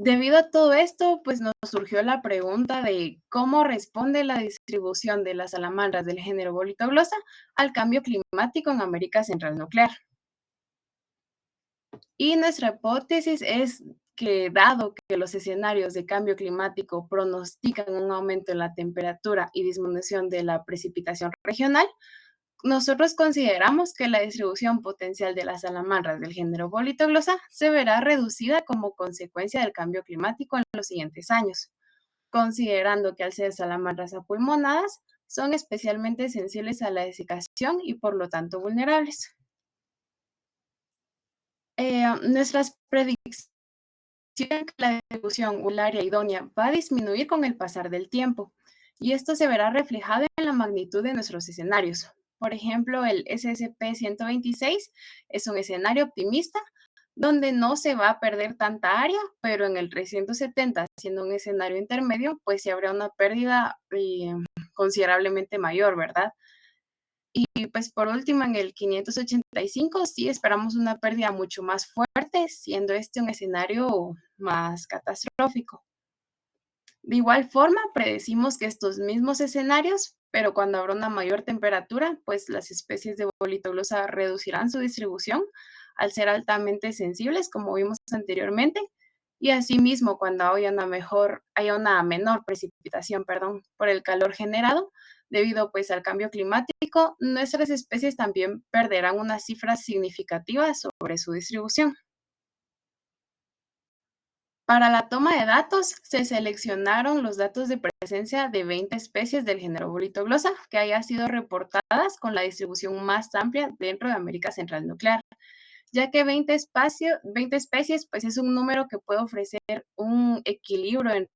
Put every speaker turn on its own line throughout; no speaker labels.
Debido a todo esto, pues nos surgió la pregunta de cómo responde la distribución de las salamandras del género Bolitoglossa al cambio climático en América Central Nuclear. Y nuestra hipótesis es que dado que los escenarios de cambio climático pronostican un aumento en la temperatura y disminución de la precipitación regional, nosotros consideramos que la distribución potencial de las salamandras del género Bolitoglossa se verá reducida como consecuencia del cambio climático en los siguientes años, considerando que al ser salamandras apulmonadas, son especialmente sensibles a la desecación y por lo tanto vulnerables. Nuestras predicciones que la distribución área idónea va a disminuir con el pasar del tiempo, y esto se verá reflejado en la magnitud de nuestros escenarios. Por ejemplo, el SSP 126 es un escenario optimista donde no se va a perder tanta área, pero en el 370, siendo un escenario intermedio, pues sí habrá una pérdida considerablemente mayor, ¿verdad? Y pues por último, en el 585 sí esperamos una pérdida mucho más fuerte, siendo este un escenario más catastrófico. De igual forma, predecimos que estos mismos escenarios, pero cuando habrá una mayor temperatura, pues las especies de Bolitoglossa reducirán su distribución al ser altamente sensibles, como vimos anteriormente, y asimismo cuando haya una menor precipitación, por el calor generado, debido pues al cambio climático, nuestras especies también perderán unas cifras significativas sobre su distribución. Para la toma de datos, se seleccionaron los datos de presencia de 20 especies del género Bolitoglossa que hayan sido reportadas con la distribución más amplia dentro de América Central Nuclear, ya que 20 especies pues es un número que puede ofrecer un equilibrio entre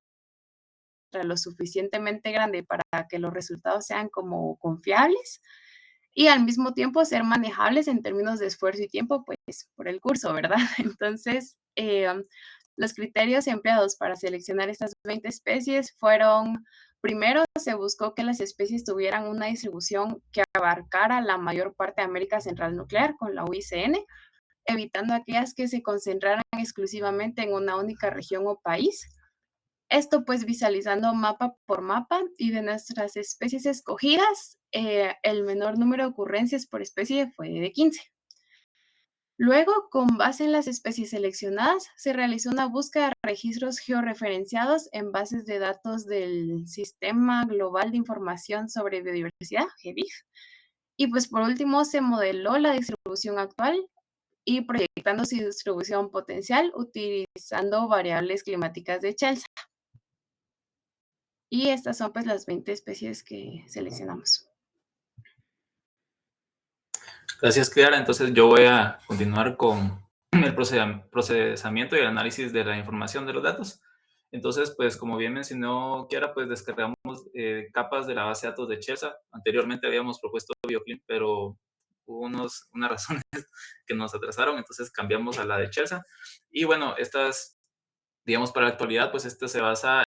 lo suficientemente grande para que los resultados sean como confiables y al mismo tiempo ser manejables en términos de esfuerzo y tiempo, pues por el curso, ¿verdad? Entonces, los criterios empleados para seleccionar estas 20 especies fueron, primero, se buscó que las especies tuvieran una distribución que abarcara la mayor parte de América Central Nuclear con la UICN, evitando aquellas que se concentraran exclusivamente en una única región o país. Esto pues visualizando mapa por mapa y de nuestras especies escogidas, el menor número de ocurrencias por especie fue de 15. Luego, con base en las especies seleccionadas, se realizó una búsqueda de registros georreferenciados en bases de datos del Sistema Global de Información sobre Biodiversidad, GBIF. Y pues por último, se modeló la distribución actual y proyectando su distribución potencial utilizando variables climáticas de Chelsea. Y estas son pues las 20 especies que seleccionamos.
Gracias, Clara. Entonces yo voy a continuar con el procesamiento y el análisis de la información de los datos. Entonces, pues como bien mencionó Kiara, pues descargamos capas de la base de datos de Chesa. Anteriormente habíamos propuesto BioClim, pero hubo unas razones que nos atrasaron, entonces cambiamos a la de Chesa. Y bueno, estas, digamos, para la actualidad, pues esta se basa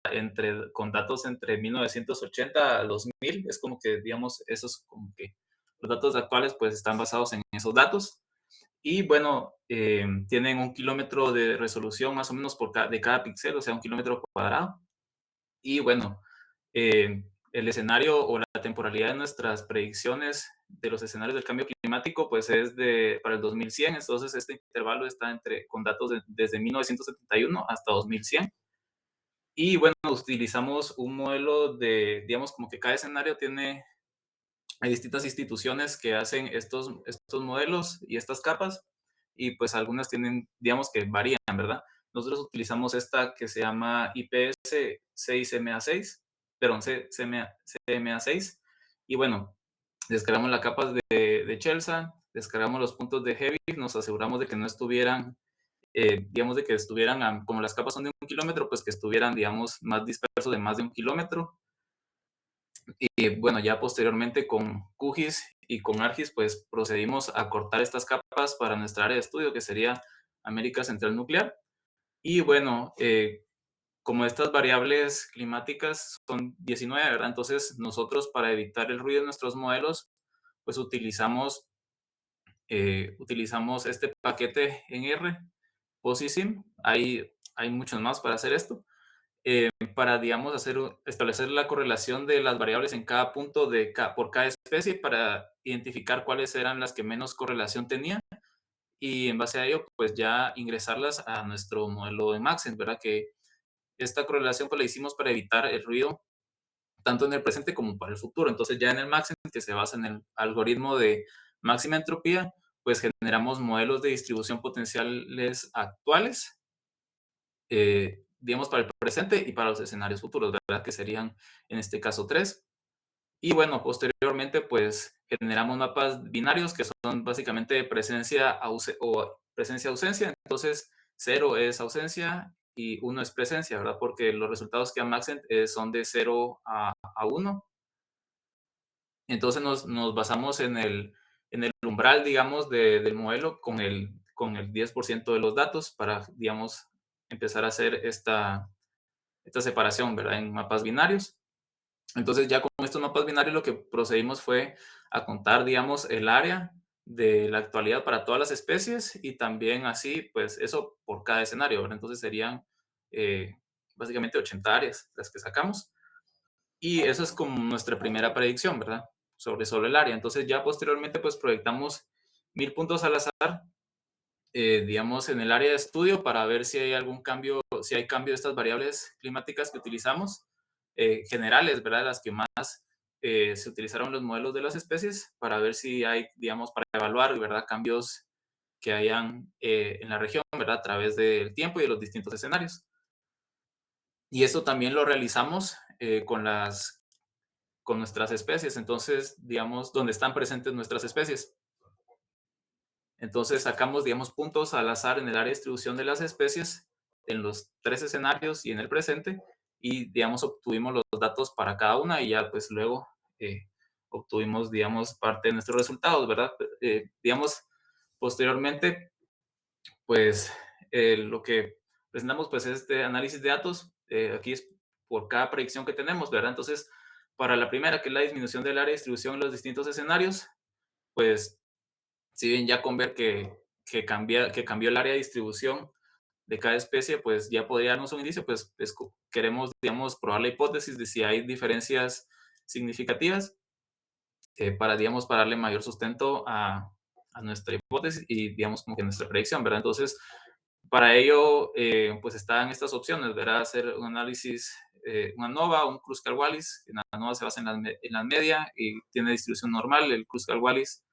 con datos entre 1980 a 2000. Es como que, digamos, esos como que los datos actuales pues están basados en esos datos. Y bueno, tienen 1 kilómetro de resolución más o menos de cada píxel, o sea, 1 kilómetro cuadrado. Y bueno, el escenario o la temporalidad de nuestras predicciones de los escenarios del cambio climático pues es para el 2100. Entonces este intervalo está con datos desde 1971 hasta 2100. Y bueno, utilizamos un modelo digamos, como que cada escenario hay distintas instituciones que hacen estos modelos y estas capas, y pues algunas tienen, digamos, que varían, ¿verdad? Nosotros utilizamos esta que se llama IPS 6MA6, perdón, CMA6, y bueno, descargamos la capa de Chelsea, descargamos los puntos de Heavy, nos aseguramos de que no estuvieran, digamos, de que estuvieran, como las capas son de 1 kilómetro, pues que estuvieran, digamos, más dispersos de más de 1 kilómetro. Y bueno, ya posteriormente con QGIS y con ArcGIS, pues procedimos a cortar estas capas para nuestra área de estudio, que sería América Central Nuclear. Y bueno, como estas variables climáticas son 19, ¿verdad? Entonces nosotros, para evitar el ruido de nuestros modelos, pues utilizamos este paquete en R, POSISIM. Hay hay muchos más para hacer esto. Para, digamos, establecer la correlación de las variables en cada punto por cada especie para identificar cuáles eran las que menos correlación tenían y en base a ello, pues ya ingresarlas a nuestro modelo de Maxent, ¿verdad? Que esta correlación pues la hicimos para evitar el ruido tanto en el presente como para el futuro. Entonces ya en el Maxent, que se basa en el algoritmo de máxima entropía, pues generamos modelos de distribución potenciales actuales, digamos, para el presente y para los escenarios futuros, ¿verdad? Que serían, en este caso, 3. Y bueno, posteriormente, pues generamos mapas binarios que son básicamente presencia-ausencia. Entonces, 0 es ausencia y 1 es presencia, ¿verdad? Porque los resultados que dan Maxent son de 0 a 1. Entonces, nos basamos en el umbral, digamos, del modelo con el 10% de los datos para, digamos, empezar a hacer esta separación, ¿verdad? En mapas binarios. Entonces ya con estos mapas binarios lo que procedimos fue a contar, digamos, el área de la actualidad para todas las especies y también así, pues eso por cada escenario, ¿verdad? Entonces serían eh, básicamente 80 áreas las que sacamos y eso es como nuestra primera predicción, ¿verdad? Sobre solo el área. Entonces ya posteriormente pues proyectamos 1000 puntos al azar, digamos, en el área de estudio para ver si hay algún cambio, si hay cambio de estas variables climáticas que utilizamos, generales, ¿verdad? Las que más se utilizaron en los modelos de las especies para ver si hay, digamos, para evaluar, ¿verdad? Cambios que hayan en la región, ¿verdad? A través del tiempo y de los distintos escenarios. Y eso también lo realizamos con nuestras especies, entonces, digamos, donde están presentes nuestras especies. Entonces sacamos, digamos, puntos al azar en el área de distribución de las especies en los 3 escenarios y en el presente y, digamos, obtuvimos los datos para cada una y ya pues luego obtuvimos, digamos, parte de nuestros resultados, ¿verdad? Digamos, posteriormente, pues lo que presentamos pues es este análisis de datos, aquí es por cada predicción que tenemos, ¿verdad? Entonces, para la primera, que es la disminución del área de distribución en los distintos escenarios, pues si bien ya con ver que cambió el área de distribución de cada especie, pues ya podría darnos un indicio, pues queremos, digamos, probar la hipótesis de si hay diferencias significativas para, digamos, para darle mayor sustento a nuestra hipótesis y, digamos, como que nuestra predicción, ¿verdad? Entonces, para ello, pues están estas opciones, ¿verdad? Hacer un análisis, una ANOVA, un Kruskal-Wallis. La ANOVA se basa en la media y tiene distribución normal. El Kruskal-Wallis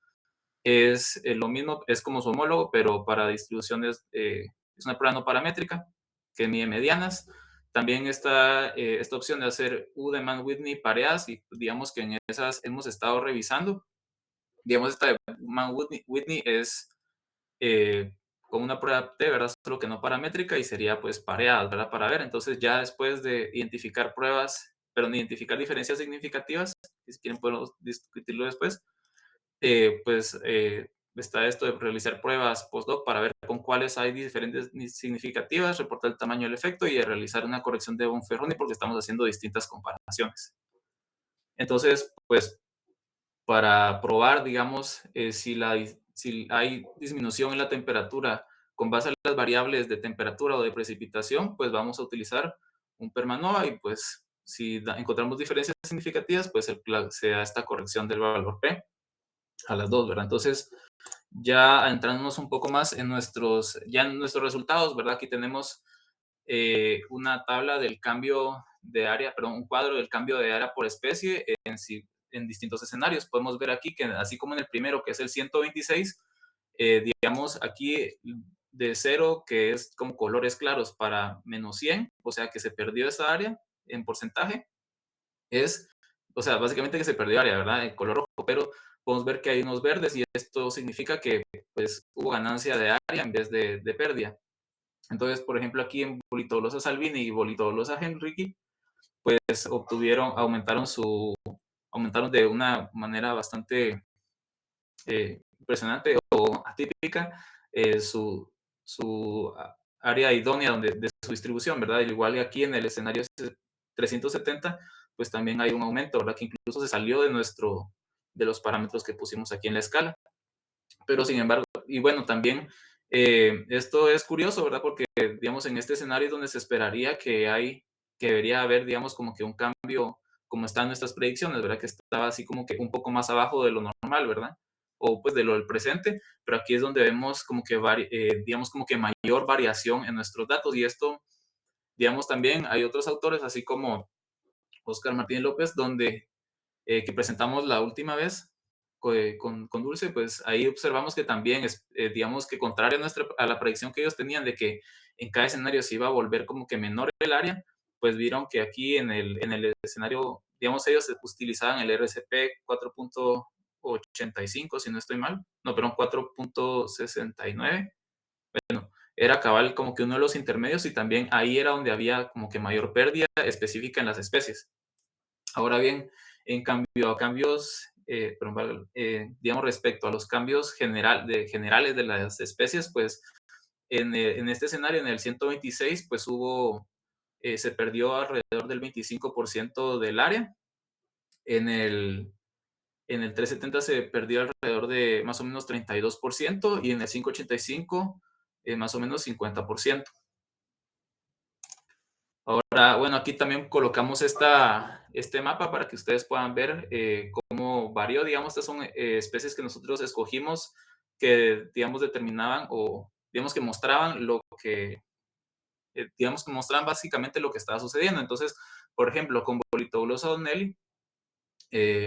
es lo mismo, es como su homólogo, pero para distribuciones es una prueba no paramétrica que mide medianas. También está esta opción de hacer U de Mann-Whitney pareadas y digamos que en esas hemos estado revisando. Digamos, esta de Mann-Whitney es con una prueba T, ¿verdad? Solo que no paramétrica y sería pues pareadas, ¿verdad? Para ver. Entonces ya después de identificar pruebas, pero ni identificar diferencias significativas, si quieren podemos discutirlo después, pues está esto de realizar pruebas postdoc para ver con cuáles hay diferentes significativas, reportar el tamaño del efecto y realizar una corrección de Bonferroni porque estamos haciendo distintas comparaciones. Entonces, pues para probar, digamos, si hay disminución en la temperatura con base a las variables de temperatura o de precipitación, pues vamos a utilizar un PERMANOVA y pues si encontramos diferencias significativas, pues se da esta corrección del valor P a las dos, ¿verdad? Entonces, ya entrándonos un poco más en nuestros resultados, ¿verdad? Aquí tenemos una tabla del cambio de área, perdón, un cuadro del cambio de área por especie en distintos escenarios. Podemos ver aquí que así como en el primero, que es el 126, digamos aquí de 0, que es como colores claros, para -100, o sea que se perdió esa área en porcentaje, o sea, básicamente que se perdió área, ¿verdad? El color rojo, pero podemos ver que hay unos verdes y esto significa que pues hubo ganancia de área en vez de pérdida. Entonces, por ejemplo, aquí en Bolitolosa salvini y Bolitolosa henriki, pues aumentaron de una manera bastante impresionante o atípica su área idónea de su distribución, ¿verdad? Igual que aquí en el escenario 370, pues también hay un aumento, ¿verdad? Que incluso se salió de los parámetros que pusimos aquí en la escala. Pero sin embargo, y bueno, también Esto es curioso, ¿verdad? Porque, digamos, en este escenario es donde se esperaría que debería haber, digamos, como que un cambio, como están nuestras predicciones, ¿verdad? Que estaba así como que un poco más abajo de lo normal, ¿verdad? O pues de lo del presente, pero aquí es donde vemos como que, digamos, como que mayor variación en nuestros datos. Y esto, digamos, también hay otros autores, así como Oscar Martínez López, que presentamos la última vez con Dulce, pues ahí observamos que también es, digamos que contrario a la predicción que ellos tenían de que en cada escenario se iba a volver como que menor el área, pues vieron que aquí en el escenario, digamos, ellos utilizaban el RCP 4.85, si no estoy mal, no, perdón, 4.69, era cabal como que uno de los intermedios y también ahí era donde había como que mayor pérdida específica en las especies. Ahora bien, en cambio a cambios, digamos, respecto a los cambios generales de las especies, pues en este escenario, en el 126, pues se perdió alrededor del 25% del área. En el 370 se perdió alrededor de más o menos 32% y en el 585 más o menos 50%. Ahora, bueno, aquí también colocamos este mapa para que ustedes puedan ver cómo varió. Digamos, estas son especies que nosotros escogimos que, digamos, determinaban o, digamos, que mostraban digamos, que mostraban básicamente lo que estaba sucediendo. Entonces, por ejemplo, con Bolitoglossa donnelly,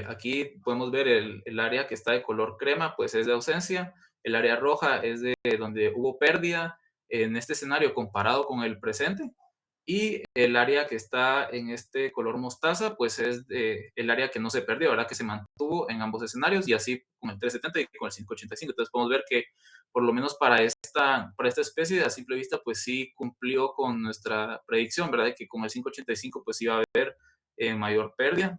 aquí podemos ver el área que está de color crema, pues es de ausencia. El área roja es de donde hubo pérdida en este escenario comparado con el presente. Y el área que está en este color mostaza, pues es el área que no se perdió, ¿verdad? Que se mantuvo en ambos escenarios y así con el 370 y con el 585. Entonces podemos ver que por lo menos para esta especie, a simple vista, pues sí cumplió con nuestra predicción, ¿verdad? De que con el 585 pues iba a haber mayor pérdida.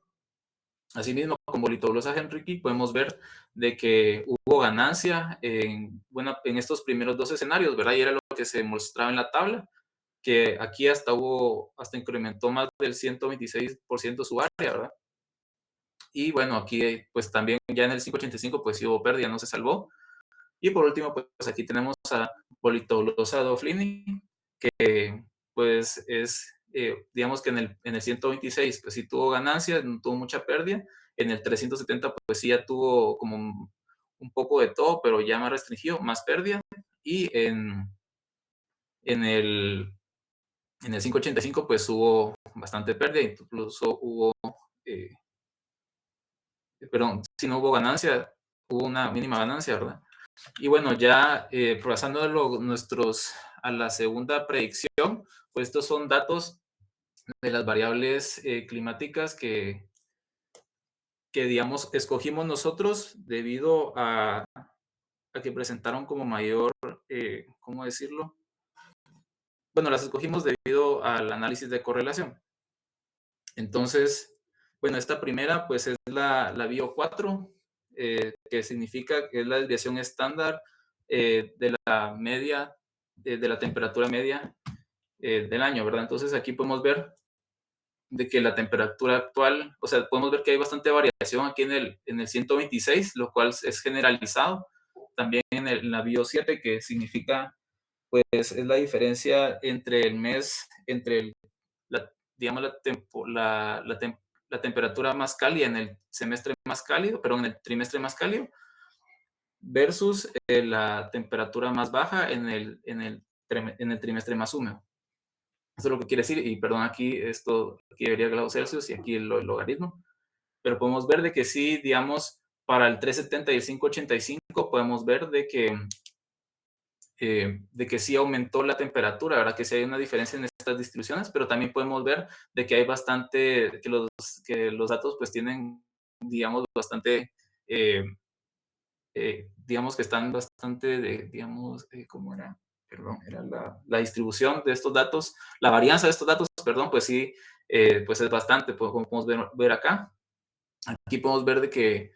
Asimismo, con Bolitoglossa henriki podemos ver de que hubo ganancia en estos primeros dos escenarios, ¿verdad? Y era lo que se mostraba en la tabla, que aquí hasta incrementó más del 126% su área, ¿verdad? Y bueno, aquí pues también ya en el 585 pues sí hubo pérdida, no se salvó. Y por último, pues aquí tenemos a Bolitoglossa dovlini, que pues es, digamos que en el 126 pues sí tuvo ganancias, no tuvo mucha pérdida. En el 370 pues sí ya tuvo como un poco de todo, pero ya más restringido, más pérdida. Y en el En el 585 pues hubo bastante pérdida, incluso eh, si no hubo ganancia, hubo una mínima ganancia, ¿verdad? Y bueno, ya pasando a la segunda predicción, pues estos son datos de las variables climáticas que, digamos, escogimos nosotros debido a que presentaron como mayor, ¿cómo decirlo? Bueno, las escogimos debido al análisis de correlación. Entonces, bueno, esta primera pues es la BIO 4, que significa que es la desviación estándar de la media, de la temperatura media del año, ¿verdad? Entonces aquí podemos ver de que la temperatura actual, o sea, podemos ver que hay bastante variación aquí en el 126, lo cual es generalizado. También en la BIO 7, que significa, pues, es la diferencia entre el mes, la, digamos, la temperatura más cálida en el semestre más cálido, pero en el trimestre más cálido, versus la temperatura más baja en el trimestre más húmedo. Eso es lo que quiere decir, y perdón, aquí debería grados Celsius y aquí el logaritmo, pero podemos ver de que sí, digamos, para el 370 y el 585 podemos ver de que sí aumentó la temperatura, ¿verdad? Que sí hay una diferencia en estas distribuciones, pero también podemos ver de que hay bastante, que los datos pues tienen, digamos, bastante, eh, digamos que están bastante, digamos, ¿cómo era? Perdón, era la distribución de estos datos, la varianza de estos datos, perdón, pues sí, pues es bastante, pues, como podemos ver acá. Aquí podemos ver de que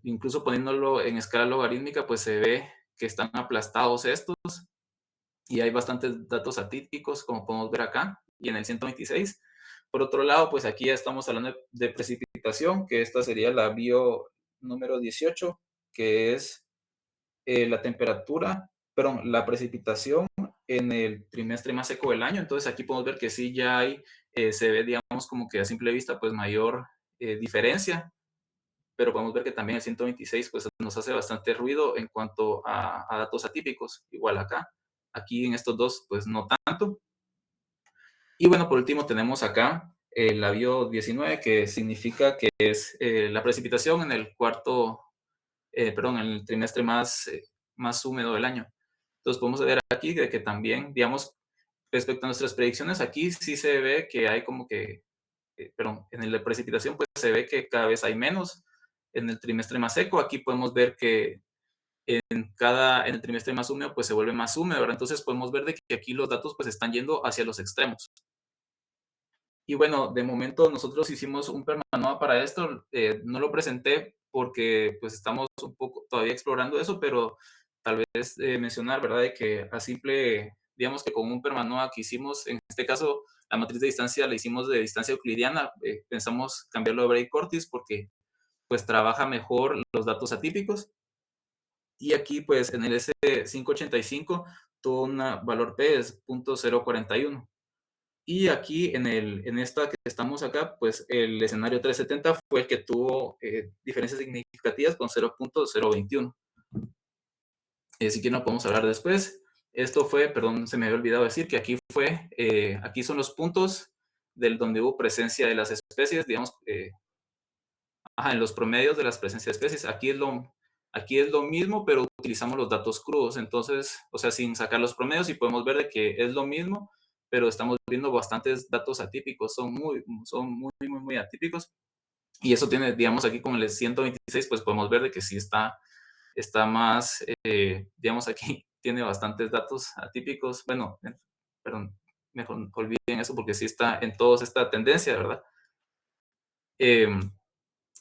incluso poniéndolo en escala logarítmica, pues se ve que están aplastados estos y hay bastantes datos atípicos, como podemos ver acá, y en el 126. Por otro lado, pues aquí ya estamos hablando de precipitación, que esta sería la BIO número 18, que es la temperatura perdón, la precipitación en el trimestre más seco del año. Entonces aquí podemos ver que sí ya hay, se ve, digamos, como que a simple vista, pues mayor diferencia, pero podemos ver que también el 126 pues nos hace bastante ruido en cuanto a datos atípicos, igual acá. Aquí en estos dos, pues no tanto. Y bueno, por último tenemos acá el labio 19, que significa que es la precipitación en el perdón, en el trimestre más húmedo del año. Entonces podemos ver aquí de que también, digamos, respecto a nuestras predicciones, aquí sí se ve que hay como que, perdón, en el de precipitación pues se ve que cada vez hay menos. En el trimestre más seco, aquí podemos ver que en el trimestre más húmedo pues se vuelve más húmedo, ¿verdad? Entonces podemos ver de que aquí los datos pues están yendo hacia los extremos. Y bueno, de momento nosotros hicimos un permanoma para esto. No lo presenté porque pues estamos un poco todavía explorando eso, pero tal vez mencionar, ¿verdad? De que a simple, digamos que con un permanoma que hicimos, en este caso la matriz de distancia la hicimos de distancia euclidiana. Pensamos cambiarlo a Bray-Curtis porque pues trabaja mejor los datos atípicos. Y aquí pues en el S585 tuvo un valor P es 0.041. Y aquí en esta que estamos acá, pues el escenario 370 fue el que tuvo diferencias significativas con 0.021. Si quieren lo podemos hablar después. Esto fue, perdón, se me había olvidado decir que aquí fue, aquí son los puntos donde hubo presencia de las especies, digamos, en los promedios de las presencias de especies. Aquí es lo mismo, pero utilizamos los datos crudos. Entonces, o sea, sin sacar los promedios y podemos ver de que es lo mismo, pero estamos viendo bastantes datos atípicos. Muy atípicos. Y eso tiene, digamos, aquí con el 126, pues podemos ver de que sí está más, digamos, aquí tiene bastantes datos atípicos. Bueno, perdón, mejor olviden eso porque sí está en todos esta tendencia, ¿verdad?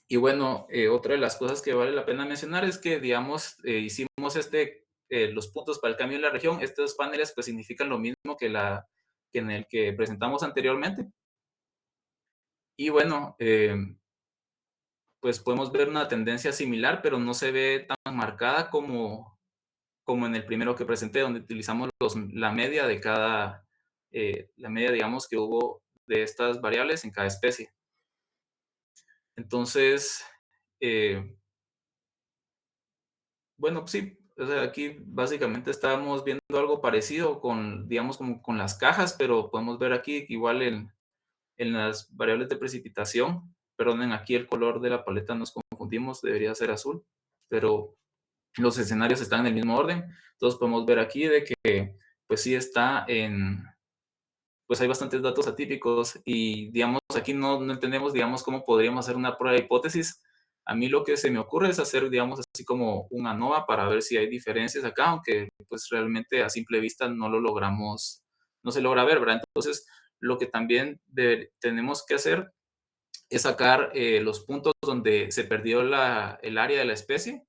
Y bueno, otra de las cosas que vale la pena mencionar es que, digamos, hicimos los puntos para el cambio en la región. Estos paneles pues significan lo mismo que en el que presentamos anteriormente. Y bueno, pues podemos ver una tendencia similar, pero no se ve tan marcada como en el primero que presenté, donde utilizamos la media de la media, digamos, que hubo de estas variables en cada especie. Entonces, bueno, sí, o sea, aquí básicamente estábamos viendo algo parecido con, digamos, como con las cajas, pero podemos ver aquí que igual en las variables de precipitación, perdonen, aquí el color de la paleta nos confundimos, debería ser azul, pero los escenarios están en el mismo orden. Entonces podemos ver aquí de que, pues sí pues hay bastantes datos atípicos y, digamos, aquí no entendemos, digamos, cómo podríamos hacer una prueba de hipótesis. A mí lo que se me ocurre es hacer, digamos, así como un ANOVA para ver si hay diferencias acá, aunque pues realmente a simple vista no se logra ver, ¿verdad? Entonces, lo que también tenemos que hacer es sacar los puntos donde se perdió el área de la especie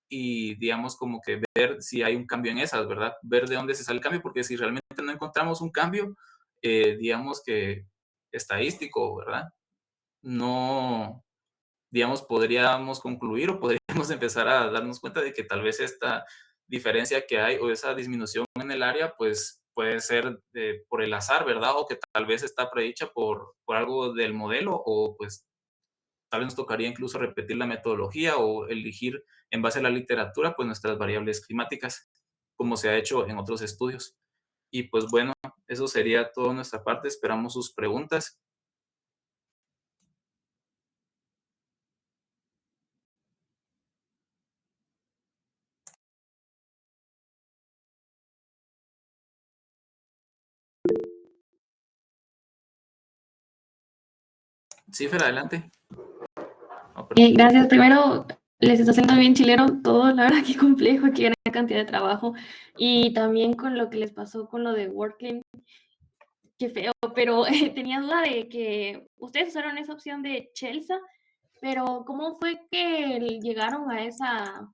y, digamos, como que ver si hay un cambio en esas, ¿verdad? Ver de dónde se sale el cambio, porque si realmente no encontramos un cambio, digamos que estadístico, ¿verdad? No, digamos, podríamos concluir o podríamos empezar a darnos cuenta de que tal vez esta diferencia que hay o esa disminución en el área, pues puede ser por el azar, ¿verdad? O que tal vez está predicha por algo del modelo o pues tal vez nos tocaría incluso repetir la metodología o elegir en base a la literatura, pues nuestras variables climáticas, como se ha hecho en otros estudios. Y pues bueno, eso sería todo de nuestra parte. Esperamos sus preguntas. Sí, Fer, adelante. Oh,
Gracias. Primero, les está haciendo bien chilero todo, la verdad, qué complejo, qué gran cantidad de trabajo. Y también con lo que les pasó con lo de Working, qué feo, pero tenía duda de que ustedes usaron esa opción de Chelsea, pero ¿cómo fue que llegaron a esa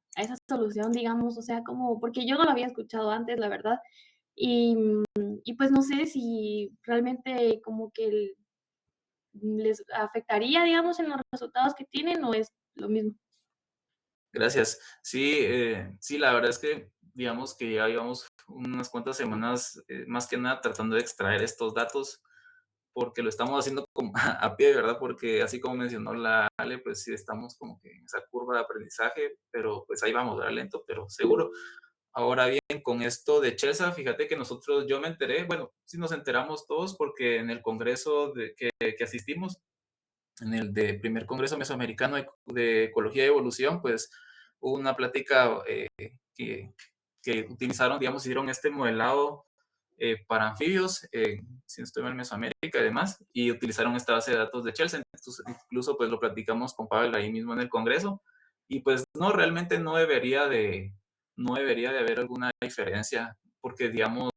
solución, digamos? O sea, como, porque yo no lo había escuchado antes, la verdad, y, y pues no sé si realmente como que les afectaría, digamos, en los resultados que tienen o es lo mismo.
gracias. Sí, sí, la verdad es que digamos que ya llevamos unas cuantas semanas, más que nada tratando de extraer estos datos, porque lo estamos haciendo como a pie, ¿verdad? Porque así como mencionó la Ale, pues sí estamos como que en esa curva de aprendizaje, pero pues ahí vamos, ¿verdad? Lento, pero seguro. Ahora bien, con esto de Chelsea, fíjate que nosotros, yo me enteré, bueno, sí nos enteramos todos porque en el congreso que asistimos, en el de primer congreso mesoamericano de ecología y evolución, pues hubo una plática que, que utilizaron, digamos, hicieron este modelado para anfibios, si no estoy mal, en Mesoamérica y demás, y utilizaron esta base de datos de Chelsea. Entonces, incluso pues lo platicamos con Pavel ahí mismo en el congreso, y pues no, realmente no debería de haber alguna diferencia, porque digamos,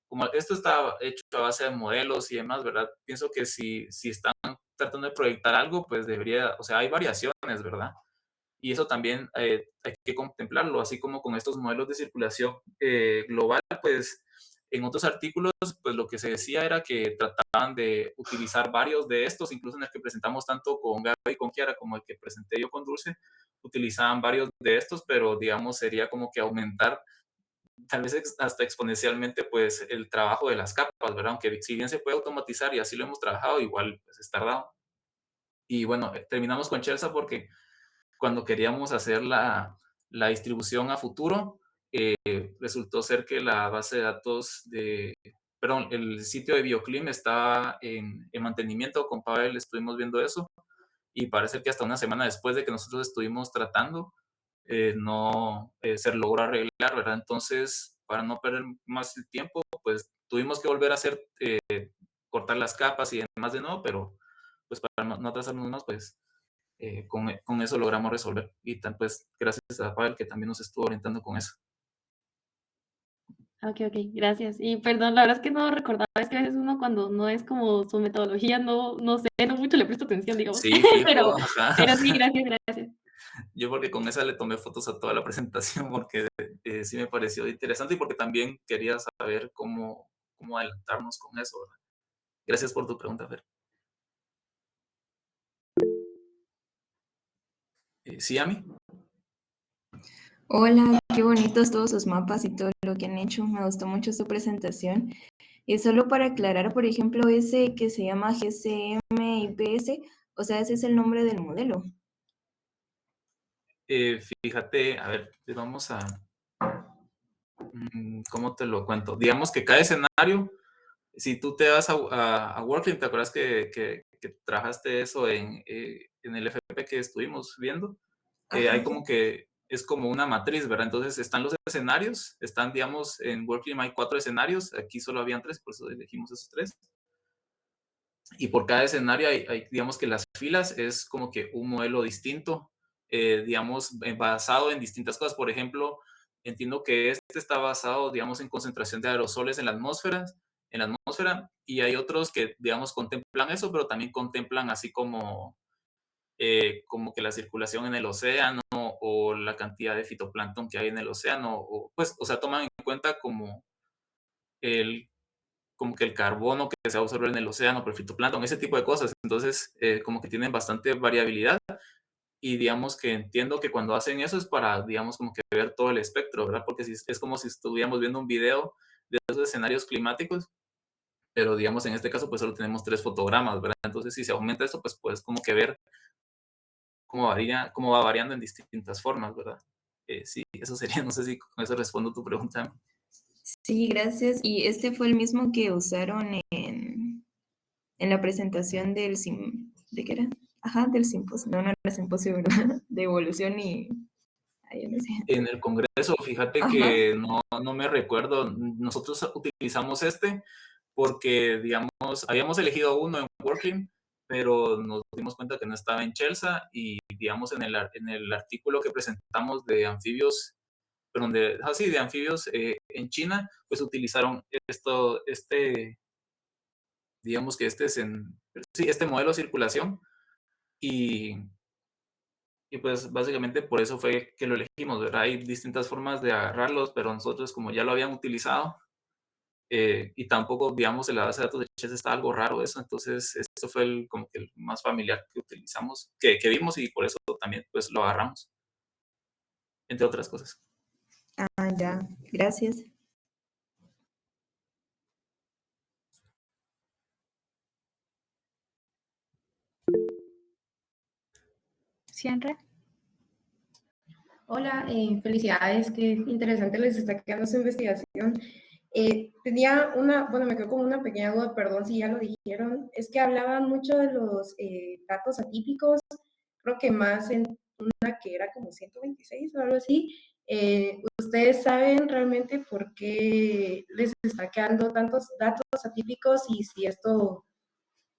como esto está hecho a base de modelos y demás, ¿verdad? Pienso que si están tratando de proyectar algo, pues debería, o sea, hay variaciones, ¿verdad? Y eso también hay que contemplarlo, así como con estos modelos de circulación global, pues en otros artículos, pues lo que se decía era que trataban de utilizar varios de estos, incluso en el que presentamos tanto con Gaby y con Kiara como el que presenté yo con Dulce, utilizaban varios de estos, pero digamos sería como que aumentar tal vez hasta exponencialmente pues el trabajo de las capas, ¿verdad? Aunque si bien se puede automatizar y así lo hemos trabajado, igual pues es tardado. Y bueno, terminamos con Chelsea porque cuando queríamos hacer la distribución a futuro, resultó ser que la base de datos perdón, el sitio de Bioclim estaba en mantenimiento. Con Pavel estuvimos viendo eso y parece que hasta una semana después de que nosotros estuvimos tratando, no se logró arreglar, ¿verdad? Entonces, para no perder más el tiempo, pues tuvimos que volver a hacer, cortar las capas y demás de nuevo, pero pues para no atrasarnos más, pues con eso logramos resolver. Y pues gracias a Pavel que también nos estuvo orientando con eso.
Ok, ok, gracias. Y perdón, la verdad es que no recordaba, es que a veces uno cuando no es como su metodología, no sé, no mucho le presto atención, digamos.
Sí, fijo,
Pero,
ajá.
pero sí, gracias, gracias.
Yo porque con esa le tomé fotos a toda la presentación porque sí me pareció interesante y porque también quería saber cómo adelantarnos con eso, ¿verdad? Gracias por tu pregunta, Fer. ¿Sí, Ami?
Hola, qué bonitos todos sus mapas y todo lo que han hecho. Me gustó mucho su presentación. Y solo para aclarar, por ejemplo, ese que se llama GCM IPS, o sea, ese es el nombre del modelo.
Fíjate, a ver, vamos a... ¿Cómo te lo cuento? Digamos que cada escenario, si tú te vas a Workflow, ¿te acuerdas que trabajaste eso en el FP que estuvimos viendo?
Ajá.
Hay como que es como una matriz, ¿verdad? Entonces están los escenarios, están, digamos, en Workflow hay 4 escenarios, aquí solo habían 3, por eso elegimos esos 3. Y por cada escenario digamos que las filas es como que un modelo distinto, digamos, basado en distintas cosas. Por ejemplo, entiendo que este está basado, digamos, en concentración de aerosoles en la atmósfera, y hay otros que, digamos, contemplan eso, pero también contemplan así como que la circulación en el océano o la cantidad de fitoplancton que hay en el océano, o, pues, o sea, toman en cuenta el, como que el carbono que se va a absorber en el océano por el fitoplancton, ese tipo de cosas. Entonces, como que tienen bastante variabilidad y digamos que entiendo que cuando hacen eso es para, digamos, como que ver todo el espectro, ¿verdad? Porque es como si estuviéramos viendo un video de esos escenarios climáticos, pero digamos en este caso pues solo tenemos 3 fotogramas, ¿verdad? Entonces si se aumenta esto pues puedes como que ver cómo va variando en distintas formas, ¿verdad? Sí, eso sería, no sé si con eso respondo tu pregunta.
Sí, gracias. Y este fue el mismo que usaron en la presentación ¿de qué era? Ajá, del simposio. No, no era simposio, ¿verdad? De evolución y... Ay, no sé.
En el Congreso, fíjate
Ajá.
que no me recuerdo, nosotros utilizamos este porque, digamos, habíamos elegido uno en Worklim, pero nos dimos cuenta que no estaba en Chelsea y, digamos, en el artículo que presentamos de anfibios, perdón, de anfibios en China, pues utilizaron digamos que este modelo de circulación y, y pues básicamente por eso fue que lo elegimos, ¿verdad? Hay distintas formas de agarrarlos, pero nosotros como ya lo habían utilizado, y tampoco, digamos, en la base de datos de Chess está algo raro eso, entonces esto fue como que el más familiar que utilizamos, que vimos y por eso también pues lo agarramos, entre otras cosas.
Ah, ya, gracias.
Siempre.
Hola, felicidades, qué interesante les está quedando su investigación. Tenía bueno, me quedó como una pequeña duda, perdón si ya lo dijeron, es que hablaban mucho de los datos atípicos, creo que más en una que era como 126 o algo así. ¿Ustedes saben realmente por qué les está quedando tantos datos atípicos y si esto,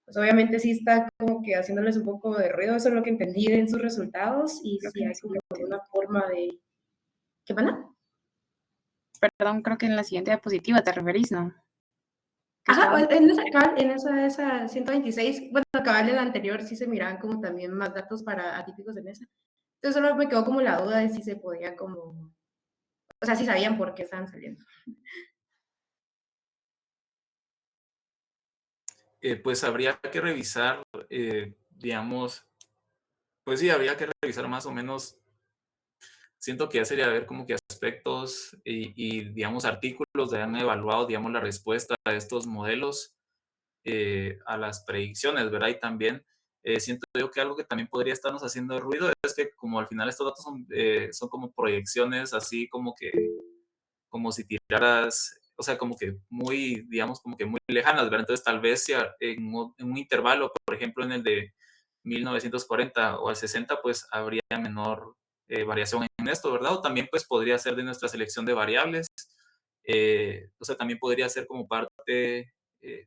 pues obviamente sí está como que haciéndoles un poco de ruido? Eso es lo que entendí en sus resultados y
Creo
si
que
hay
sí.
como alguna forma de... ¿Qué van a?
Perdón, creo que en la siguiente diapositiva te referís, ¿no?
Ajá, en esa, cabal, en esa 126, bueno, cabal en la anterior sí se miraban como también más datos para atípicos de mesa. Entonces solo me quedó como la duda de si se podía como, o sea, si sabían por qué estaban saliendo.
Pues habría que revisar, digamos, pues sí, habría que revisar más o menos. Siento que ya sería ver como que aspectos digamos, artículos que han evaluado, digamos, la respuesta de estos modelos a las predicciones, ¿verdad? Y también siento yo que algo que también podría estarnos haciendo ruido es que como al final estos datos son como proyecciones, así como si tiraras, o sea, como que muy, digamos, como que muy lejanas, ¿verdad? Entonces, tal vez si en un intervalo, por ejemplo, en el de 1940 o al 60, pues habría menor variación en esto, ¿verdad? O también, pues, podría ser de nuestra selección de variables. O sea, también podría ser como parte,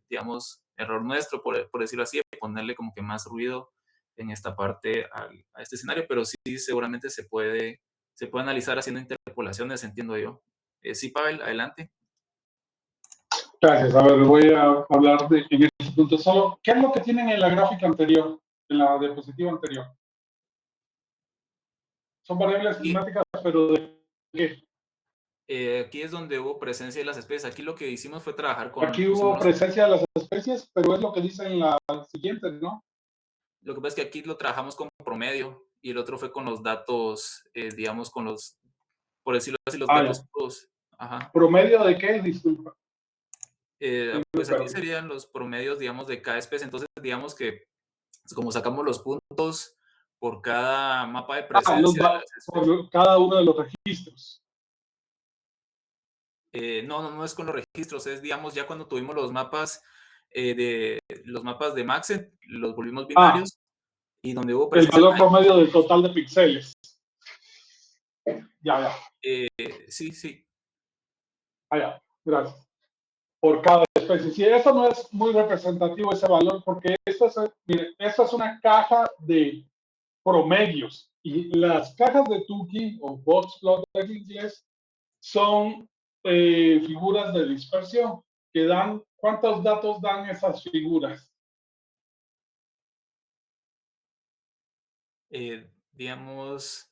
digamos, error nuestro, por decirlo así, ponerle como que más ruido en esta parte a este escenario, pero sí, seguramente se puede analizar haciendo interpolaciones, entiendo yo. Sí, Pavel, adelante.
Gracias. A ver, voy a hablar en este punto solo. ¿Qué es lo que tienen en la gráfica anterior, en la diapositiva anterior? Son variables
Y
climáticas, pero ¿de qué?
aquí es donde hubo presencia de las especies. Aquí lo que hicimos fue trabajar
Aquí hubo
pusimos,
presencia de las especies, pero es lo que dice en la siguiente, ¿no?
lo que pasa es que aquí lo trabajamos con promedio y el otro fue con los datos, digamos, por decirlo así, los
Ah,
datos
ya.
crudos. Ajá.
¿Promedio de qué? Disculpa.
Pues aquí
Perdón.
serían los promedios, digamos, de cada especie. Entonces, digamos que como sacamos los puntos por cada mapa de
Ah,
presencia de las especies.
por cada uno de los registros.
No es con los registros, es, digamos, ya cuando tuvimos los mapas de Maxent, los volvimos
Ah,
binarios y donde hubo
el
presencia,
valor promedio del total de píxeles. Ya, ya.
sí, sí.
Ah, ya. Gracias. Por cada especie. Sí, eso no es muy representativo ese valor, porque mire, esta es una caja de promedios y las cajas de Tukey o boxplot en inglés son figuras de dispersión que dan, ¿cuántos datos dan esas figuras?
Digamos,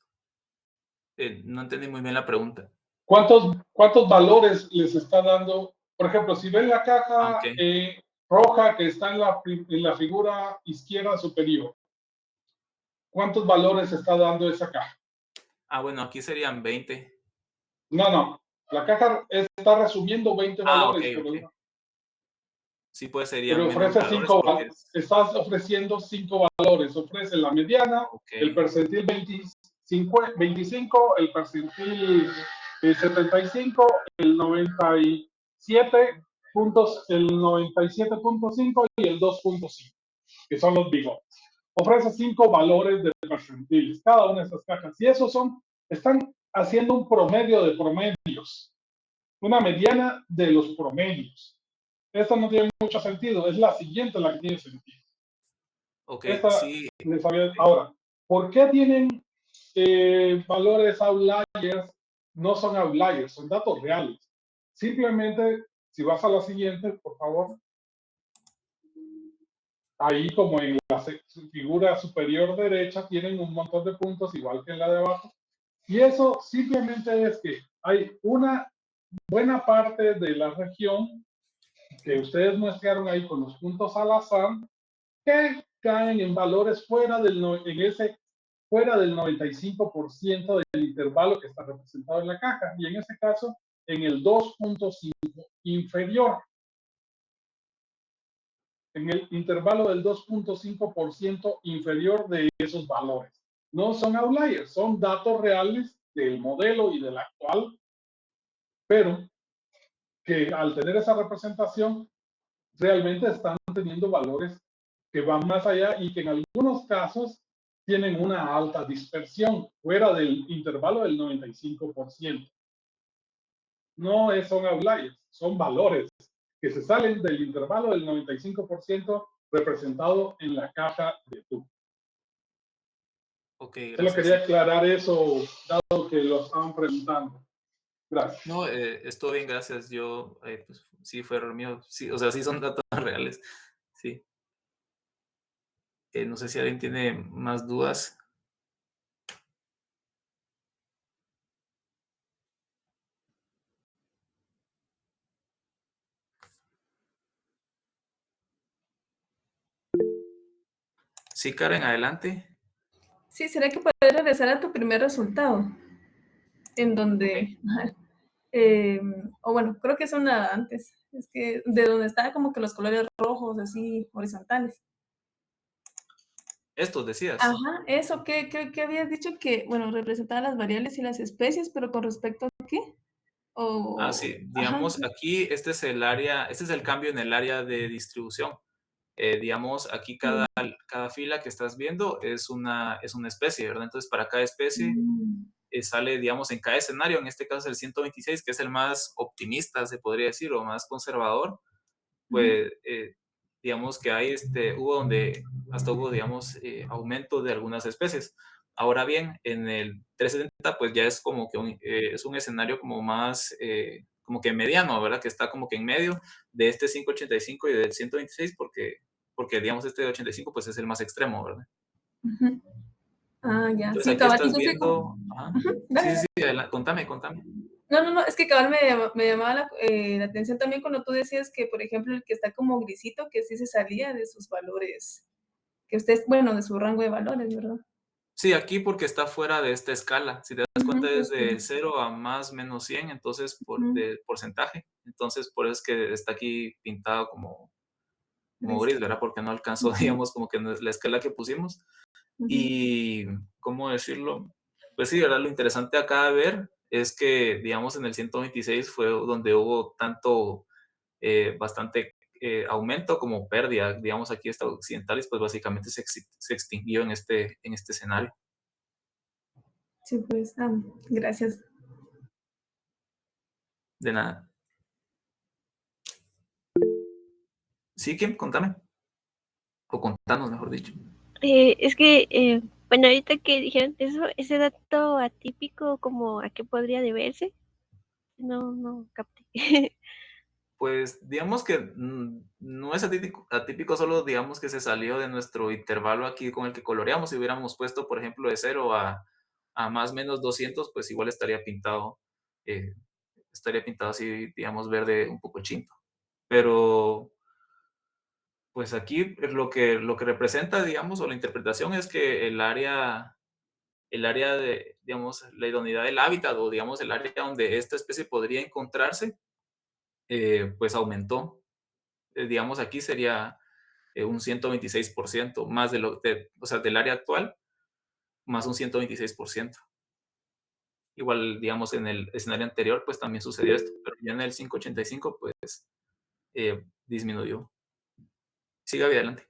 no entendí muy bien la pregunta.
¿Cuántos valores les está dando? Por ejemplo, si ven la
Ok.
caja roja que está en la figura izquierda superior, ¿cuántos valores está dando esa caja?
Bueno, aquí serían 20.
No. La caja está resumiendo 20
Ok,
valores,
ok. Sí, pues
pero
serían menos
ofrece
valores porque es.
estás ofreciendo 5 valores. Ofrece la mediana,
Ok.
el percentil 25, el percentil 75, el 97 puntos, el 97.5 y el 2.5, que son los bigotes. Ofrece 5 valores de percentiles, cada una de esas cajas. Y esos están haciendo un promedio de promedios, una mediana de los promedios. Esta no tiene mucho sentido, es la siguiente la que tiene sentido.
Ok,
Esta
sí.
Ahora, ¿por qué tienen valores outliers? No son outliers, son datos reales. Simplemente, si vas a la siguiente, por favor, ahí como en la figura superior derecha tienen un montón de puntos igual que en la de abajo. Y eso simplemente es que hay una buena parte de la región que ustedes muestrearon ahí con los puntos al azar que caen en valores fuera en ese fuera del 95% del intervalo que está representado en la caja, y en este caso en el 2.5 inferior, en el intervalo del 2.5% inferior de esos valores. No son outliers, son datos reales del modelo y del actual, pero que al tener esa representación realmente están teniendo valores que van más allá y que en algunos casos tienen una alta dispersión fuera del intervalo del 95%. No son outliers, son valores que se salen del intervalo del 95% representado en la caja de tubo.
Ok,
Solo
gracias.
quería aclarar eso, dado que lo estaban preguntando. Gracias.
No, estuvo bien, gracias. Yo, pues sí, fue error mío. Sí, o sea, sí son datos reales. Sí. No sé si alguien tiene más dudas. Sí, Karen, adelante.
Sí, ¿será que puedes regresar a tu primer resultado? En donde, o bueno, creo que es una antes, es que de donde estaba como que los colores rojos así horizontales.
Estos decías.
Ajá, eso, ¿qué habías dicho que, bueno, representaba las variables y las especies, pero con respecto a qué? O,
Sí,
ajá,
digamos, aquí este es el área, este es el cambio en el área de distribución. Digamos, aquí cada fila que estás viendo es una especie, ¿verdad? Entonces, para cada especie sale, digamos, en cada escenario, en este caso el 126, que es el más optimista, se podría decir, o más conservador, pues digamos que hay hasta hubo, digamos, aumento de algunas especies. Ahora bien, en el 370 pues ya es como que es un escenario como más, como que mediano, ¿verdad? Que está como que en medio de este 585 y del 126 porque digamos, este de 85 pues es el más extremo, ¿verdad?
Ah, ya,
Entonces
sí,
aquí
cabal,
estás
entonces,
viendo, ajá. Sí, sí, sí, contame.
No, es que cabal me llamaba la atención también cuando tú decías que, por ejemplo, el que está como grisito, que sí se salía de sus valores, que usted, bueno, de su rango de valores, ¿verdad?
Sí, aquí porque está fuera de esta escala. Si te das cuenta, es de
Ok.
0 a más menos 100, entonces
Ujú,
de porcentaje. Entonces, por eso es que está aquí pintado como
gris.
gris, ¿verdad? Porque no alcanzó,
Ujú,
digamos, como que no es la escala que pusimos.
ujú.
Y, ¿cómo decirlo? Pues sí, ¿verdad? Lo interesante acá de ver es que, digamos, en el 126 fue donde hubo tanto, bastante aumento como pérdida. Digamos, aquí esta occidentalis, pues básicamente se extinguió en este escenario.
Sí, pues, gracias.
De nada. Sí, Kim, contame. O contanos, mejor dicho.
Es que, bueno, ahorita que dijeron eso, ese dato atípico, como a qué podría deberse, no capté.
Pues digamos que no es atípico, solo digamos que se salió de nuestro intervalo aquí con el que coloreamos. Si hubiéramos puesto, por ejemplo, de 0 a más o menos 200, pues igual eh, estaría pintado así, digamos, verde un poco chinto. Pero pues aquí lo que representa, digamos, o la interpretación es que el área de, digamos, la idoneidad del hábitat o, digamos, el área donde esta especie podría encontrarse, pues aumentó. Digamos, aquí sería un 126% más o sea, del área actual, más un 126%. Igual, digamos, en el escenario anterior, pues también sucedió esto, pero ya en el 585, pues disminuyó. Siga adelante.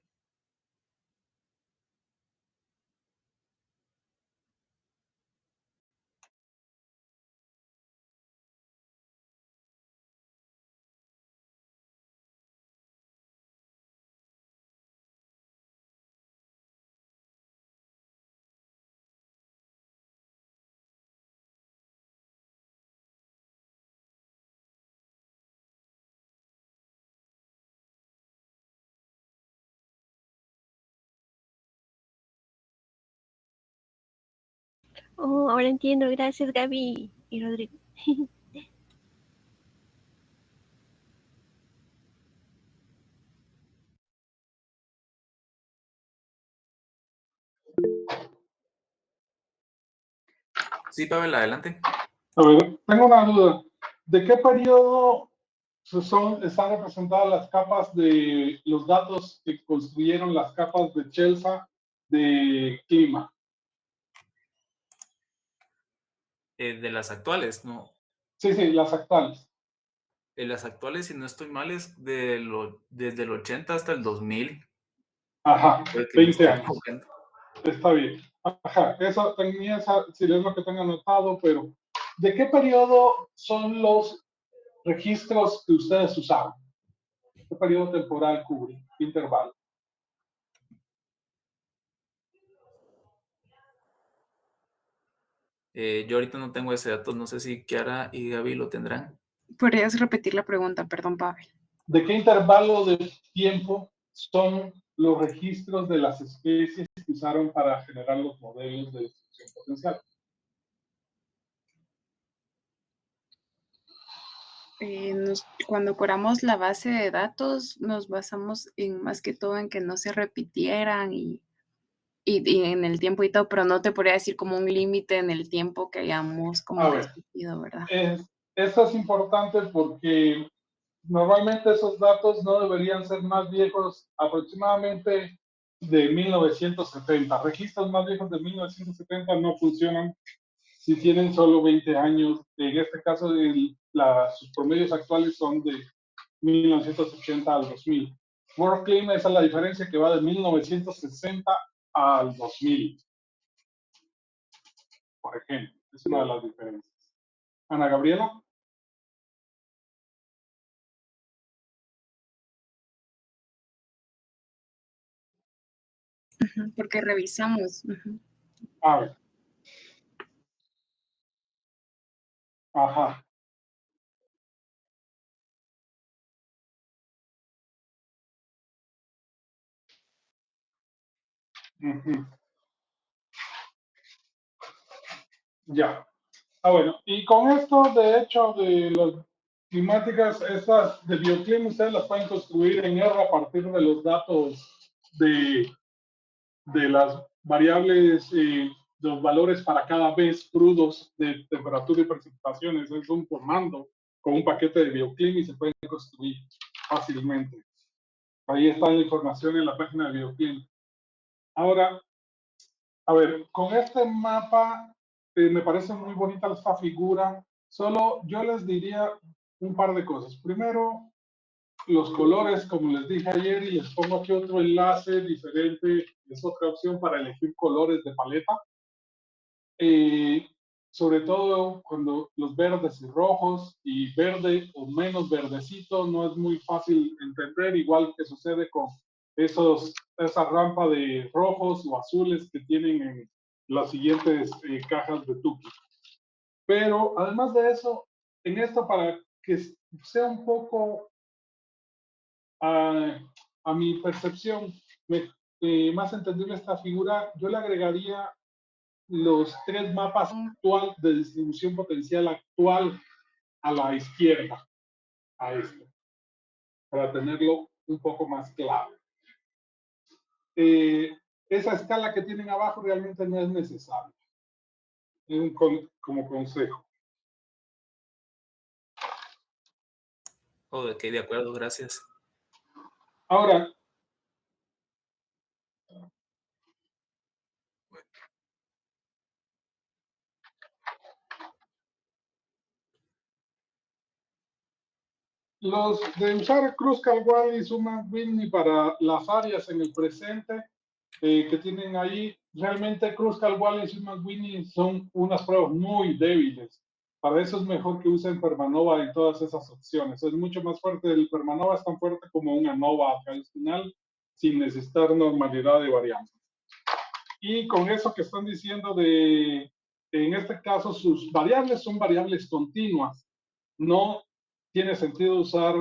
Oh, ahora entiendo, gracias Gaby y Rodrigo.
Sí, Pavel, adelante.
A ver, tengo una duda. ¿De qué periodo están representadas las capas de los datos que construyeron las capas de Chelsea de clima?
De las actuales, ¿no?
Sí, las actuales.
Las actuales, si no estoy mal, es desde el 80 hasta el 2000.
Ajá,
Puede que me
20
esté
años.
equivocando.
Está bien. Ajá, eso tenía si es lo que tengo anotado, pero ¿de qué periodo son los registros que ustedes usaron? ¿Qué periodo temporal cubre? ¿Qué intervalo?
Yo ahorita no tengo ese dato, no sé si Kiara y Gaby lo tendrán.
¿Podrías repetir la pregunta? Perdón, Pavel.
¿De qué intervalo de tiempo son los registros de las especies que usaron para generar los modelos de distribución potencial?
Cuando curamos la base de datos, nos basamos en más que todo en que no se repitieran y en el tiempo y todo, pero no te podría decir como un límite en el tiempo que hayamos
A
como
ver,
escogido, ¿verdad?
eso es importante porque normalmente esos datos no deberían ser más viejos, aproximadamente de 1970. Registros más viejos de 1970 no funcionan si tienen solo 20 años. En este caso, sus promedios actuales son de 1980 al 2000. WorldClim, esa es la diferencia que va de 1960 al 2000, por ejemplo. Es una de las diferencias. Ana Gabriela.
Porque revisamos.
A ver. Ajá. Ujú. Ya. Bueno, y con esto, de hecho, de las climáticas, estas de bioclima, ustedes las pueden construir en R a partir de los datos de las variables, los valores para cada vez crudos de temperatura y precipitaciones. Es un comando con un paquete de bioclima y se pueden construir fácilmente. Ahí está la información en la página de bioclima. Ahora, a ver, con este mapa me parece muy bonita esta figura. Solo yo les diría un par de cosas. Primero, los colores, como les dije ayer, y les pongo aquí otro enlace diferente, es otra opción para elegir colores de paleta. Sobre todo cuando los verdes y rojos y verde o menos verdecito no es muy fácil entender, igual que sucede con esa rampa de rojos o azules que tienen en las siguientes cajas de Tuki. Pero además de eso, en esto para que sea un poco a mi percepción más entendible esta figura, yo le agregaría los tres mapas actual de distribución potencial actual a la izquierda, a esto, para tenerlo un poco más claro. Esa escala que tienen abajo realmente no es necesaria, como consejo.
Ok, de acuerdo, gracias.
Ahora, los de usar Kruskal-Wallis y Suman-Whitney para las áreas en el presente que tienen ahí, realmente Kruskal-Wallis y Suman-Whitney son unas pruebas muy débiles. Para eso es mejor que usen Permanova en todas esas opciones. Es mucho más fuerte. El Permanova es tan fuerte como una ANOVA tradicional sin necesitar normalidad de varianza. Y con eso que están diciendo en este caso, sus variables son variables continuas. No tiene sentido usar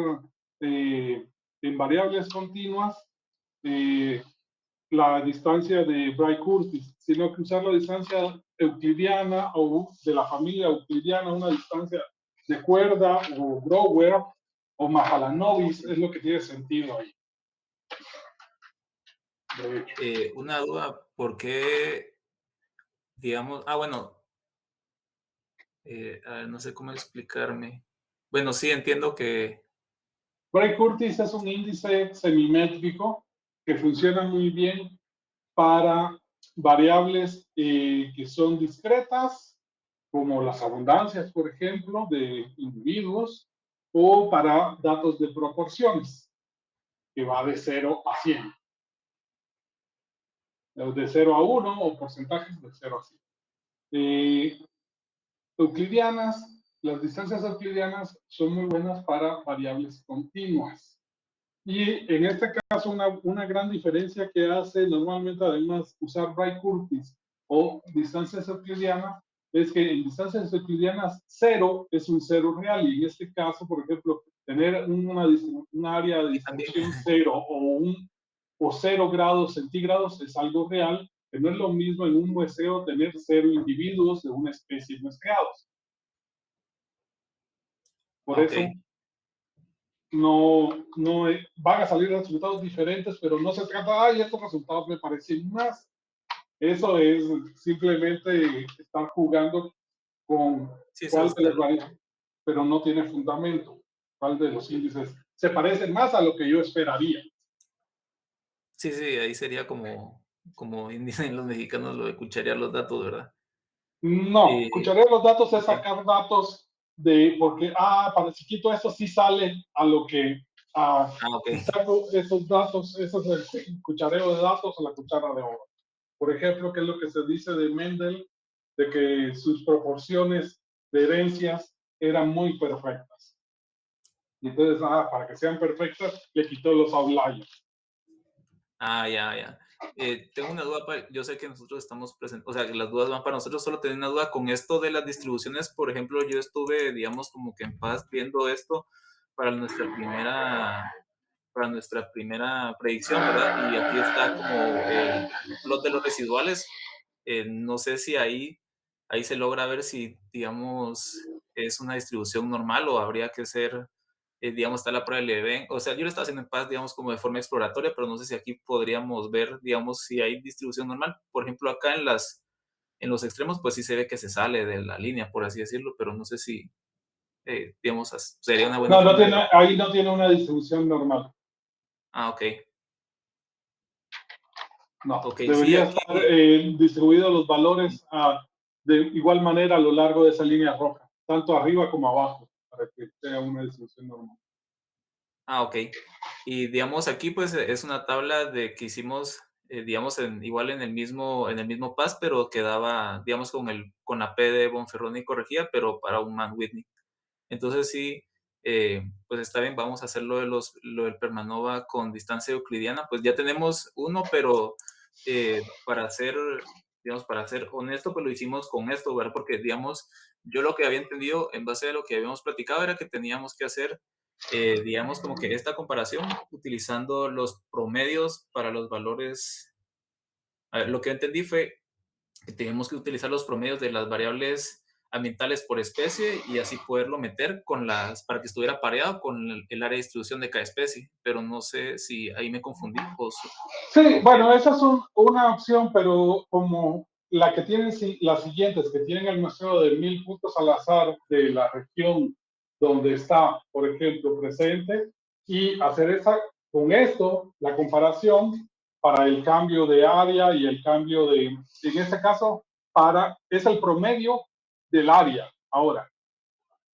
en variables continuas la distancia de Bray-Curtis, sino que usar la distancia euclidiana o de la familia euclidiana, una distancia de cuerda o Brouwer o Mahalanobis, es lo que tiene sentido ahí.
Una duda, ¿por qué, digamos, bueno, No sé cómo explicarme. Bueno, sí, entiendo que...
Bray Curtis es un índice semimétrico que funciona muy bien para variables que son discretas, como las abundancias, por ejemplo, de individuos, o para datos de proporciones, que va de 0 a 100, de 0 a 1 o porcentajes de 0 a 100. Euclidianas, las distancias euclidianas son muy buenas para variables continuas. Y en este caso, una gran diferencia que hace normalmente, además, usar Bray-Curtis o distancias euclidianas, es que en distancias euclidianas 0 es un 0 real, y en este caso, por ejemplo, tener un área de distribución 0 o 0 grados centígrados es algo real, que no es lo mismo en un muestreo tener 0 individuos de una especie muestreados. Por
Ok.
eso no van a salir resultados diferentes, pero no se trata, ay, estos resultados me parecen más. Eso es simplemente estar jugando con
Sí, se
cuál de las
busca.
variables, pero no tiene fundamento. ¿Cuál de los índices se parece más a lo que yo esperaría?
Sí, ahí sería como dicen los mexicanos, lo de cucharear los datos, ¿verdad?
No, cuchareo los datos es
Ok.
sacar datos porque, para si quito eso sí sale a lo que,
Ok.
si saco esos datos, eso es el cuchareo de datos o la cuchara de oro. Por ejemplo, ¿qué es lo que se dice de Mendel? De que sus proporciones de herencias eran muy perfectas. Y entonces, para que sean perfectas, le quitó los outliers.
Ya. Tengo una duda, yo sé que nosotros estamos presentes, o sea, que las dudas van para nosotros, solo tengo una duda con esto de las distribuciones. Por ejemplo, yo estuve, digamos, como que en paz viendo esto para nuestra primera predicción, ¿verdad? Y aquí está como el plot de los residuales. No sé si ahí se logra ver si, digamos, es una distribución normal o habría que ser, digamos, está la prueba del Leven. O sea, yo lo estaba haciendo en paz, digamos, como de forma exploratoria, pero no sé si aquí podríamos ver, digamos, si hay distribución normal. Por ejemplo, acá en los extremos, pues sí se ve que se sale de la línea, por así decirlo, pero no sé si, digamos, sería una buena
No,
forma de ver.
ahí no tiene una distribución normal.
Ok.
No,
Ok, sí,
debería
aquí,
estar distribuidos los valores de igual manera a lo largo de esa línea roja, tanto arriba como abajo, para que sea una distribución normal.
ok. Y digamos aquí pues es una tabla de que hicimos, digamos, igual en el mismo pass, pero quedaba, digamos, con la P de Bonferroni corregida, pero para un Mann-Whitney. Entonces sí, pues está bien, vamos a hacer lo del Permanova con distancia euclidiana. Pues ya tenemos uno, pero para ser honesto, pues lo hicimos con esto, ¿verdad? Porque, digamos, yo lo que había entendido en base a lo que habíamos platicado era que teníamos que hacer, digamos, como que esta comparación utilizando los promedios para los valores. A ver, lo que entendí fue que tenemos que utilizar los promedios de las variables ambientales por especie y así poderlo meter para que estuviera pareado con el área de distribución de cada especie, pero no sé si ahí me confundí
Sí,
o qué.
bueno, esa es una opción, pero como la que tienen, las siguientes, que tienen el muestreo de 1000 puntos al azar de la región donde está, por ejemplo, presente, y hacer con esto, la comparación para el cambio de área y el cambio en este caso, es el promedio del área, ahora,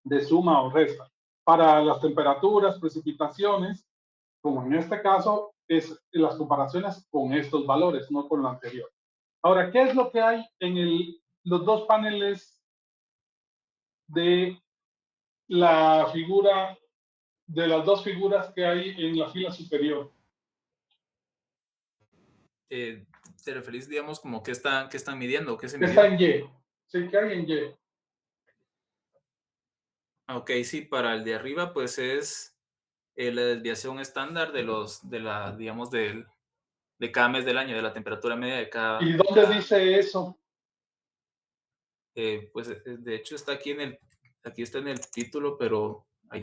de suma o resta. Para las temperaturas, precipitaciones, como en este caso, es las comparaciones con estos valores, no con lo anterior. Ahora, ¿qué es lo que hay en los dos paneles de la figura, de las dos figuras que hay en la fila superior?
¿Te referís, digamos, como qué están midiendo o qué se
¿Qué está
midió?
en Y? Sí, ¿qué hay en Y?
Ok, sí, para el de arriba, pues es la desviación estándar digamos, de cada mes del año, de la temperatura media de
¿Y
cada, de
dónde
cada
dice eso?
pues de hecho está aquí está en el título, pero ahí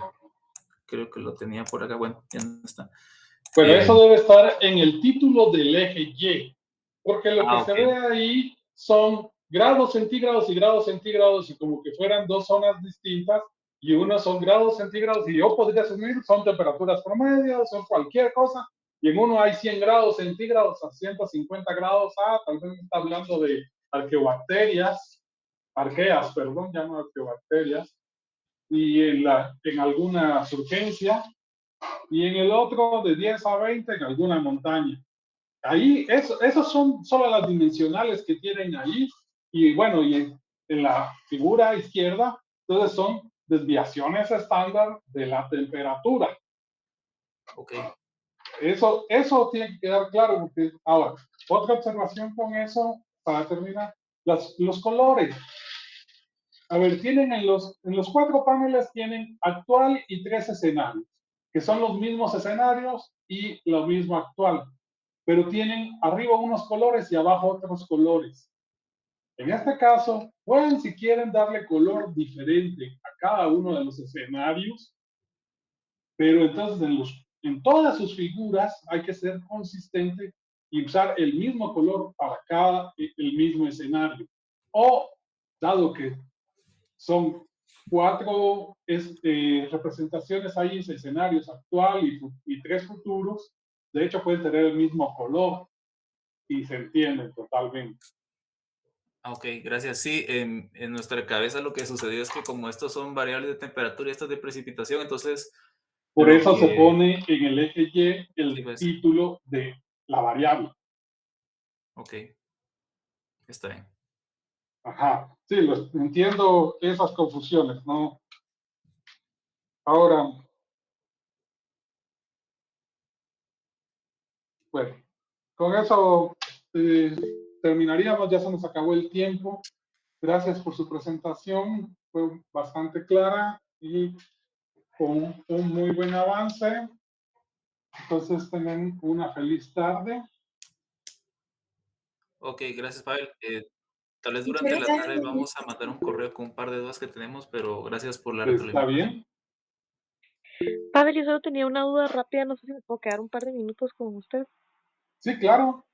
creo que lo tenía por acá. Bueno, ya no está.
Bueno, eso debe estar en el título del eje Y, porque lo que se
Ok.
ve ahí son grados centígrados y grados centígrados, y como que fueran dos zonas distintas, y uno son grados centígrados, y yo podría asumir son temperaturas promedios, son cualquier cosa, y en uno hay 100 grados centígrados a 150 grados, tal vez está hablando de arqueobacterias, arqueas, perdón, ya no arqueobacterias, y en alguna surgencia, y en el otro de 10 a 20 en alguna montaña. Ahí, esos son solo las dimensionales que tienen ahí, y bueno, y en la figura izquierda, entonces son desviaciones estándar de la temperatura.
Ok.
Eso tiene que quedar claro, porque ahora, otra observación con eso, para terminar, los colores. A ver, tienen en los 4 paneles tienen actual y 3 escenarios, que son los mismos escenarios y lo mismo actual, pero tienen arriba unos colores y abajo otros colores. En este caso, pueden, si quieren, darle color diferente a cada uno de los escenarios, pero entonces en todas sus figuras hay que ser consistente y usar el mismo color para el mismo escenario. O, dado que son 4 representaciones ahí, escenarios actual y 3 futuros, de hecho pueden tener el mismo color y se entienden totalmente.
Ok, gracias. Sí, en nuestra cabeza lo que sucedió es que como estos son variables de temperatura y estas de precipitación, entonces
Por
lo
eso se
que...
pone en el eje Y
Sí,
el
pues,
título de la variable.
ok, está bien.
Ajá, sí, entiendo esas confusiones, ¿no? Ahora, bueno, con eso terminaríamos, ya se nos acabó el tiempo. Gracias por su presentación, fue bastante clara y con un muy buen avance. Entonces, tengan una feliz tarde.
Ok, gracias, Pavel. Tal vez
Muchas
durante la tarde
gracias.
vamos a mandar un correo con un par de dudas que tenemos, pero gracias por la
¿Está
retroalimentación.
bien?
Pavel, yo solo tenía una duda rápida, no sé si me puedo quedar un par de minutos con usted.
Sí, claro.